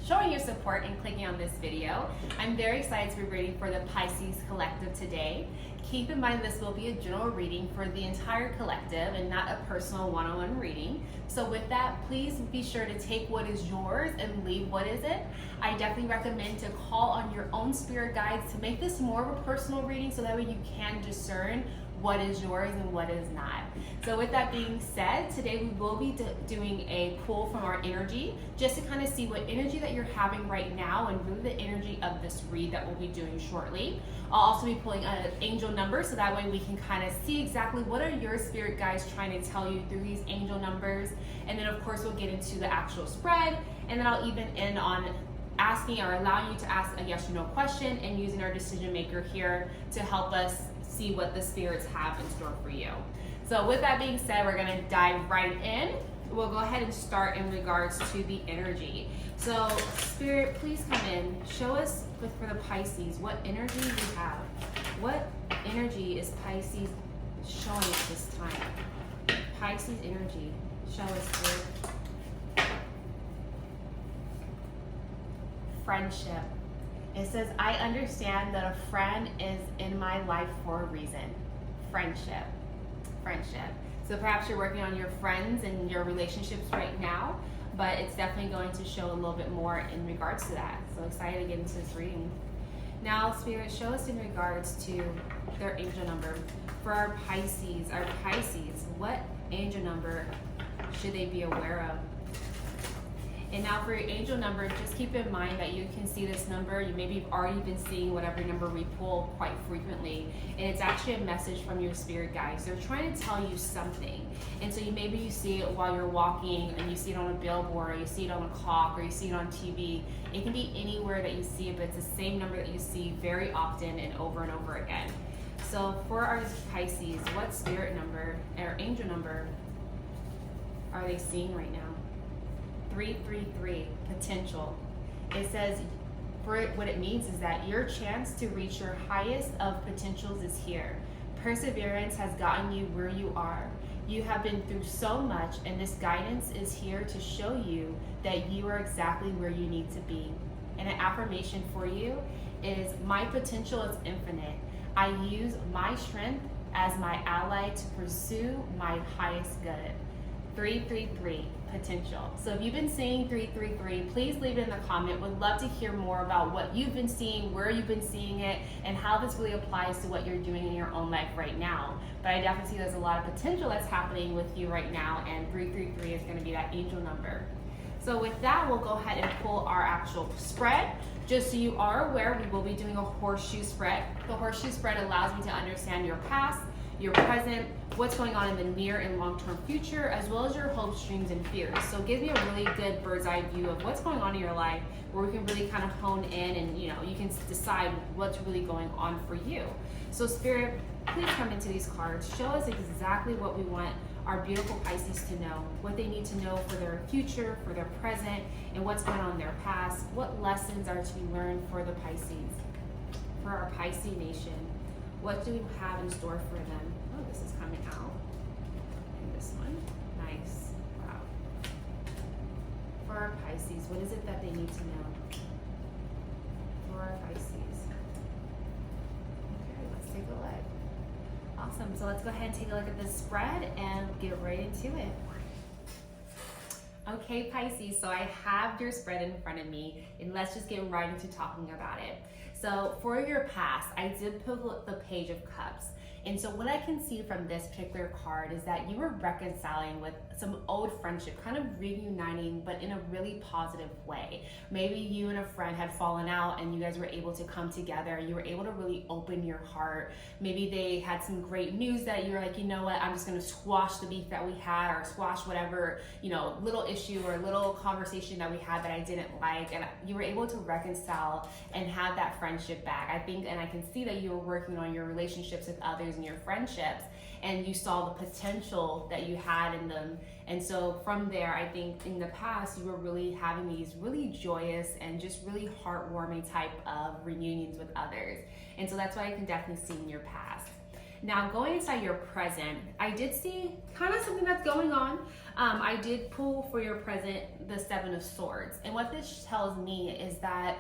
showing your support and clicking on this video. I'm very excited to be reading for the Pisces collective today. Keep in mind this will be a general reading for the entire collective and not a personal one-on-one reading. So with that, please be sure to take what is yours and leave what isn't. I definitely recommend to call on your own spirit guides to make this more of a personal reading so that way you can discern what is yours and what is not. So with that being said, today we will be doing a pull from our energy just to kind of see what energy that you're having right now and really the energy of this read that we'll be doing shortly. I'll also be pulling an angel number so that way we can kind of see exactly what are your spirit guides trying to tell you through these angel numbers. And then of course we'll get into the actual spread, and then I'll even end on asking or allowing you to ask a yes or no question and using our decision maker here to help us see what the spirits have in store for you. So with that being said, we're gonna dive right in. We'll go ahead and start in regards to the energy. So Spirit, please come in. Show us for the Pisces, what energy you have. What energy is Pisces showing us this time? Pisces energy, show us, Spirit. Friendship. It says, I understand that a friend is in my life for a reason. Friendship. Friendship. So perhaps you're working on your friends and your relationships right now, but it's definitely going to show a little bit more in regards to that. So excited to get into this reading. Now, Spirit, show us in regards to their angel number. For our Pisces, what angel number should they be aware of? And now for your angel number, just keep in mind that you can see this number. You maybe have already been seeing whatever number we pull quite frequently. And it's actually a message from your spirit guides. They're trying to tell you something. And so maybe you see it while you're walking and you see it on a billboard, or you see it on a clock, or you see it on TV. It can be anywhere that you see it, but it's the same number that you see very often and over again. So for our Pisces, what spirit number or angel number are they seeing right now? 333, potential. It says, for it, what it means is that your chance to reach your highest of potentials is here. Perseverance has gotten you where you are. You have been through so much, and this guidance is here to show you that you are exactly where you need to be. And an affirmation for you is, my potential is infinite. I use my strength as my ally to pursue my highest good. 333, potential. So if you've been seeing 333, please leave it in the comment. Would love to hear more about what you've been seeing, where you've been seeing it, and how this really applies to what you're doing in your own life right now. But I definitely see there's a lot of potential that's happening with you right now, and 333 is going to be that angel number. So with that, we'll go ahead and pull our actual spread. Just so you are aware, we will be doing a horseshoe spread. The horseshoe spread allows me to understand your past, your present, what's going on in the near and long-term future, as well as your hopes, dreams, and fears. So it gives me a really good bird's eye view of what's going on in your life, where we can really kind of hone in and you can decide what's really going on for you. So Spirit, please come into these cards. Show us exactly what we want our beautiful Pisces to know, what they need to know for their future, for their present, and what's going on in their past. What lessons are to be learned for the Pisces, for our Pisces nation. What do we have in store for them? Oh, this is coming out. And this one. Nice. Wow. For our Pisces, what is it that they need to know? For our Pisces. Okay, let's take a look. Awesome. So let's go ahead and take a look at this spread and get right into it. Okay, Pisces, so I have your spread in front of me, and let's just get right into talking about it. So for your past, I did pull the Page of Cups. And so what I can see from this particular card is that you were reconciling with some old friendship, kind of reuniting, but in a really positive way. Maybe you and a friend had fallen out and you guys were able to come together. You were able to really open your heart. Maybe they had some great news that you were like, you know what, I'm just gonna squash the beef that we had, or squash whatever, little issue or little conversation that we had that I didn't like. And you were able to reconcile and have that friendship back. I think, and I can see that you were working on your relationships with others and your friendships, and you saw the potential that you had in them. And so from there, I think in the past, you were really having these really joyous and just really heartwarming type of reunions with others. And so that's what I can definitely see in your past. Now, going inside your present, I did see kind of something that's going on. I did pull for your present the Seven of Swords. And what this tells me is that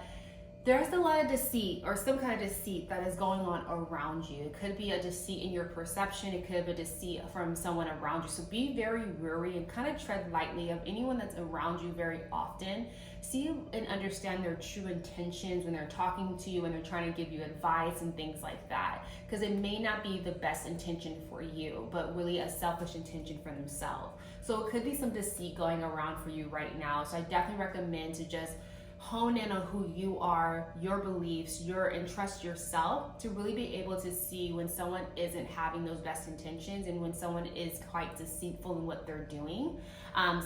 there's a lot of deceit or some kind of deceit that is going on around you. It could be a deceit in your perception. It could be a deceit from someone around you. So be very wary and kind of tread lightly of anyone that's around you very often. See and understand their true intentions when they're talking to you, when they're trying to give you advice and things like that. Because it may not be the best intention for you, but really a selfish intention for themselves. So it could be some deceit going around for you right now. So I definitely recommend to just hone in on who you are, your beliefs, and trust yourself to really be able to see when someone isn't having those best intentions and when someone is quite deceitful in what they're doing.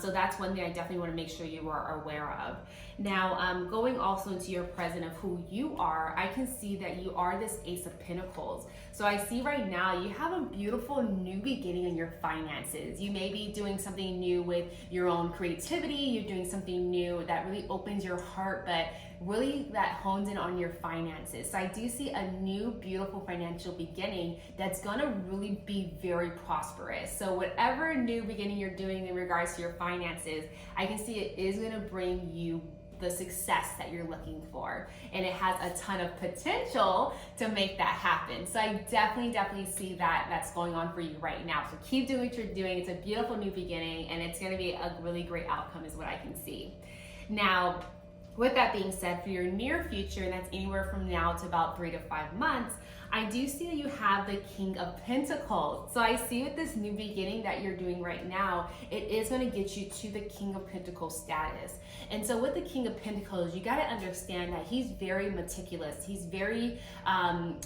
So that's one thing I definitely want to make sure you are aware of. Now, going also into your present of who you are, I can see that you are this Ace of Pentacles. So I see right now you have a beautiful new beginning in your finances. You may be doing something new with your own creativity. You're doing something new that really opens your heart, but really that hones in on your finances. So I do see a new beautiful financial beginning that's gonna really be very prosperous. So whatever new beginning you're doing in regards to your finances, I can see it is gonna bring you the success that you're looking for, and it has a ton of potential to make that happen. So I definitely see that that's going on for you right now. So keep doing what you're doing. It's a beautiful new beginning, and it's going to be a really great outcome is what I can see. Now, with that being said, for your near future, and that's anywhere from now to about 3 to 5 months, I do see that you have the King of Pentacles. So I see with this new beginning that you're doing right now, it is going to get you to the King of Pentacles status. And so with the King of Pentacles, you got to understand that he's very meticulous. He's very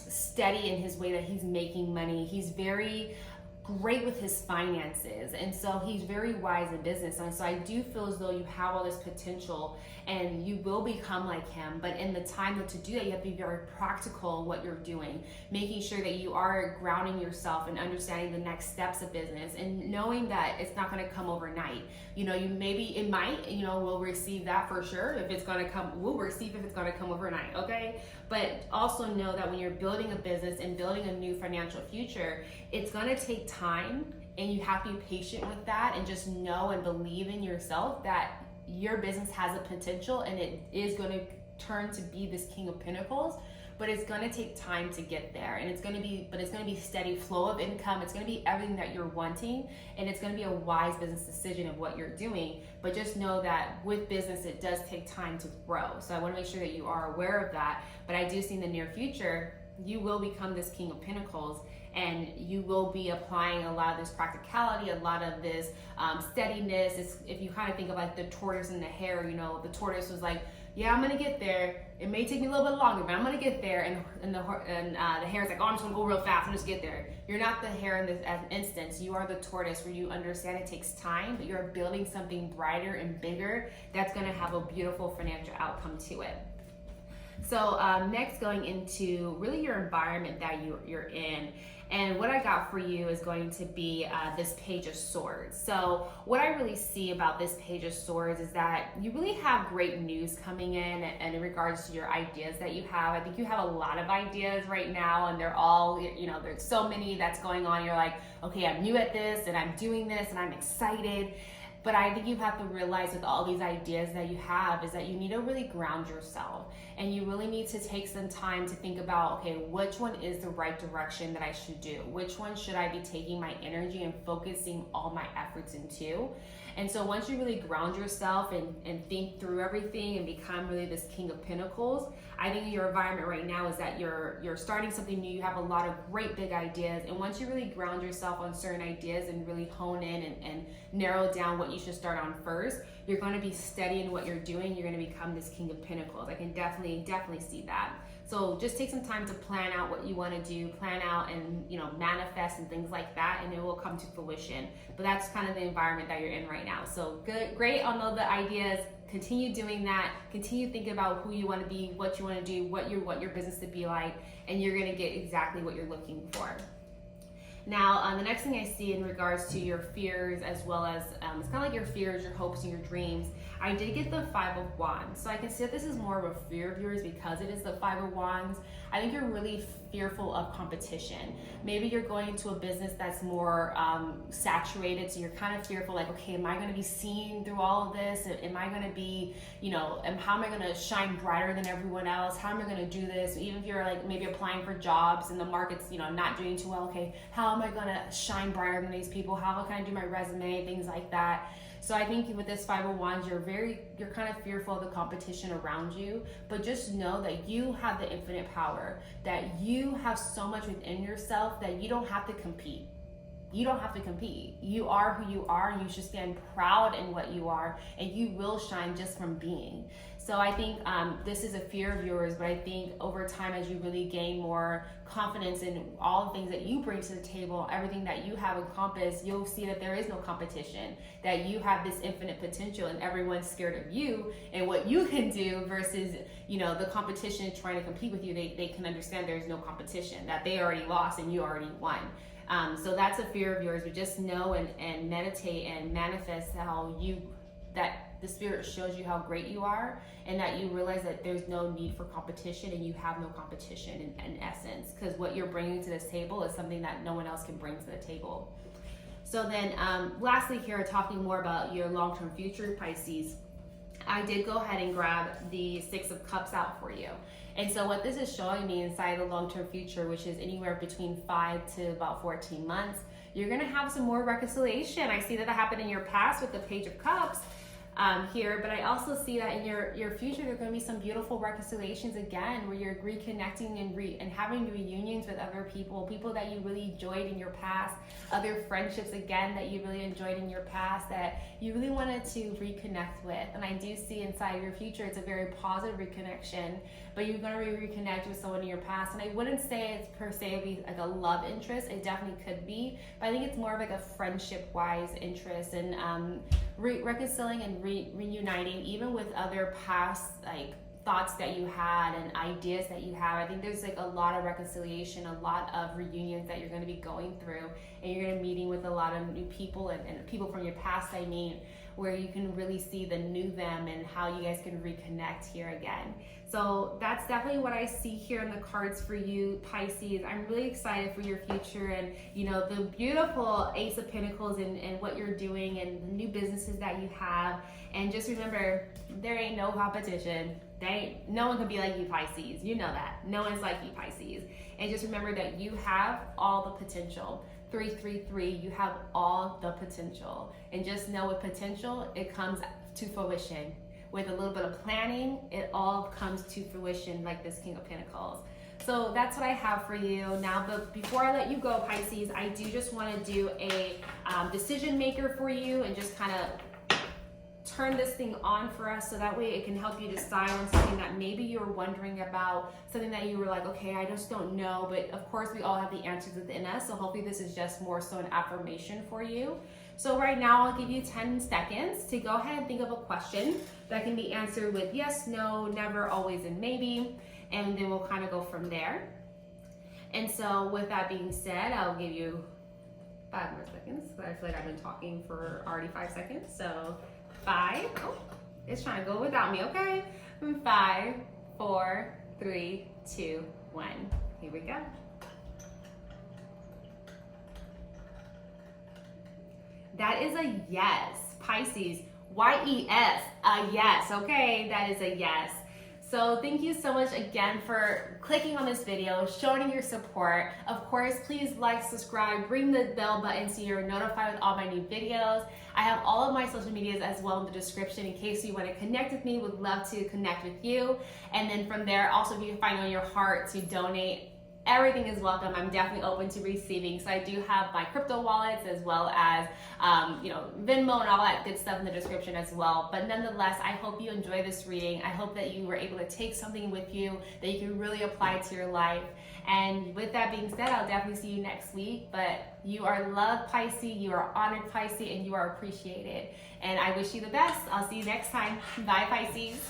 steady in his way that he's making money. He's very great with his finances, and so he's very wise in business. And so I do feel as though you have all this potential and you will become like him, but in the time to do that, you have to be very practical in what you're doing, making sure that you are grounding yourself and understanding the next steps of business and knowing that it's not going to come overnight. You know, it might, we'll receive that for sure. If it's going to come, we'll receive if it's going to come overnight, okay? But also know that when you're building a business and building a new financial future, it's going to take time, and you have to be patient with that, and just know and believe in yourself that your business has a potential and it is going to turn to be this King of Pentacles. But it's going to take time to get there, and it's going to be steady flow of income. It's going to be everything that you're wanting, and it's going to be a wise business decision of what you're doing. But just know that with business, it does take time to grow. So I want to make sure that you are aware of that. But I do see in the near future, you will become this King of Pentacles, and you will be applying a lot of this practicality, a lot of this steadiness. If you kind of think of like the tortoise and the hare, the tortoise was like, yeah, I'm gonna get there. It may take me a little bit longer, but I'm gonna get there. And the hare's like, oh, I'm just gonna go real fast and just get there. You're not the hare in this instance. You are the tortoise, where you understand it takes time, but you're building something brighter and bigger that's gonna have a beautiful financial outcome to it. So next, going into really your environment that you're in. And what I got for you is going to be this Page of Swords. So what I really see about this Page of Swords is that you really have great news coming in, and in regards to your ideas that you have. I think you have a lot of ideas right now, and they're all, there's so many that's going on. You're like, okay, I'm new at this, and I'm doing this, and I'm excited. But I think you have to realize with all these ideas that you have is that you need to really ground yourself, and you really need to take some time to think about, okay, which one is the right direction that I should do? Which one should I be taking my energy and focusing all my efforts into? And so once you really ground yourself and think through everything and become really this King of Pentacles, I think your environment right now is that you're starting something new. You have a lot of great big ideas. And once you really ground yourself on certain ideas and really hone in and narrow down what you should start on first, you're going to be steady in what you're doing. You're going to become this King of Pentacles. I can definitely see that. So just take some time to plan out what you want to do, plan out and manifest and things like that, and it will come to fruition. But that's kind of the environment that you're in right now. So great on all the ideas. Continue doing that. Continue thinking about who you want to be, what you want to do, what you want your business to be like, and you're going to get exactly what you're looking for. Now, the next thing I see in regards to your fears, as well as it's kind of like your fears, your hopes, and your dreams, I did get the Five of Wands. So I can see that this is more of a fear of yours because it is the Five of Wands. I think you're really fearful of competition. Maybe you're going into a business that's more saturated, so you're kind of fearful, like, okay, am I going to be seen through all of this? Am I going to be, how am I going to shine brighter than everyone else? How am I going to do this? Even if you're like maybe applying for jobs and the market's, not doing too well, okay, how am I going to shine brighter than these people? How can I do my resume? Things like that. So I think with this Five of Wands, you're kind of fearful of the competition around you, but just know that you have the infinite power, that you have so much within yourself that you don't have to compete. You don't have to compete. You are who you are, and you should stand proud in what you are, and you will shine just from being. So I think this is a fear of yours, but I think over time, as you really gain more confidence in all the things that you bring to the table, everything that you have encompassed, you'll see that there is no competition, that you have this infinite potential, and everyone's scared of you and what you can do versus, the competition trying to compete with you. They can understand there's no competition, that they already lost and you already won. So that's a fear of yours, but just know and meditate and manifest that the spirit shows you how great you are, and that you realize that there's no need for competition and you have no competition in essence, because what you're bringing to this table is something that no one else can bring to the table. So then lastly here, talking more about your long-term future, Pisces, I did go ahead and grab the Six of Cups out for you. And so what this is showing me inside the long-term future, which is anywhere between 5 to about 14 months, you're gonna have some more reconciliation. I see that happened in your past with the Page of Cups here, but I also see that in your future, there are going to be some beautiful reconciliations again, where you're reconnecting and having reunions with other people that you really enjoyed in your past, other friendships again that you really enjoyed in your past that you really wanted to reconnect with. And I do see inside your future, it's a very positive reconnection, but you're going to reconnect with someone in your past. And I wouldn't say it's per se be like a love interest. It definitely could be, but I think it's more of like a friendship-wise interest, and reconciling and reuniting even with other past thoughts that you had and ideas that you have. I think there's a lot of reconciliation, a lot of reunions that you're going to be going through, and you're going to be meeting with a lot of new people and people from your past, where you can really see the new them and how you guys can reconnect here again. So that's definitely what I see here in the cards for you, Pisces. I'm really excited for your future, and the beautiful Ace of Pentacles and what you're doing and the new businesses that you have. And just remember, there ain't no competition. No one can be like you, Pisces. You know that. No one's like you, Pisces. And just remember that you have all the potential. 333, you have all the potential. And just know with potential, it comes to fruition. With a little bit of planning, it all comes to fruition, like this King of Pentacles. So that's what I have for you. Now, but before I let you go, Pisces, I do just want to do a decision maker for you, and just kind of turn this thing on for us, so that way it can help you decide on something that maybe you're wondering about, something that you were like, okay, I just don't know. But of course, we all have the answers within us. So hopefully this is just more so an affirmation for you. So right now, I'll give you 10 seconds to go ahead and think of a question that can be answered with yes, no, never, always, and maybe. And then we'll kind of go from there. And so with that being said, I'll give you 5 more seconds. But I feel like I've been talking for already 5 seconds. So 5, oh, it's trying to go without me, okay? 5, 4, 3, 2, 1. Here we go. That is a yes, Pisces. Y-E-S, a yes, okay? That is a yes. So thank you so much again for clicking on this video, showing your support. Of course, please like, subscribe, ring the bell button so you're notified with all my new videos. I have all of my social medias as well in the description in case you want to connect with me. Would love to connect with you. And then from there, also if you find on your heart to donate, everything is welcome. I'm definitely open to receiving. So I do have my crypto wallets, as well as Venmo and all that good stuff in the description as well. But nonetheless, I hope you enjoy this reading. I hope that you were able to take something with you that you can really apply to your life. And with that being said, I'll definitely see you next week. But you are loved, Pisces. You are honored, Pisces, and you are appreciated. And I wish you the best. I'll see you next time. Bye, Pisces.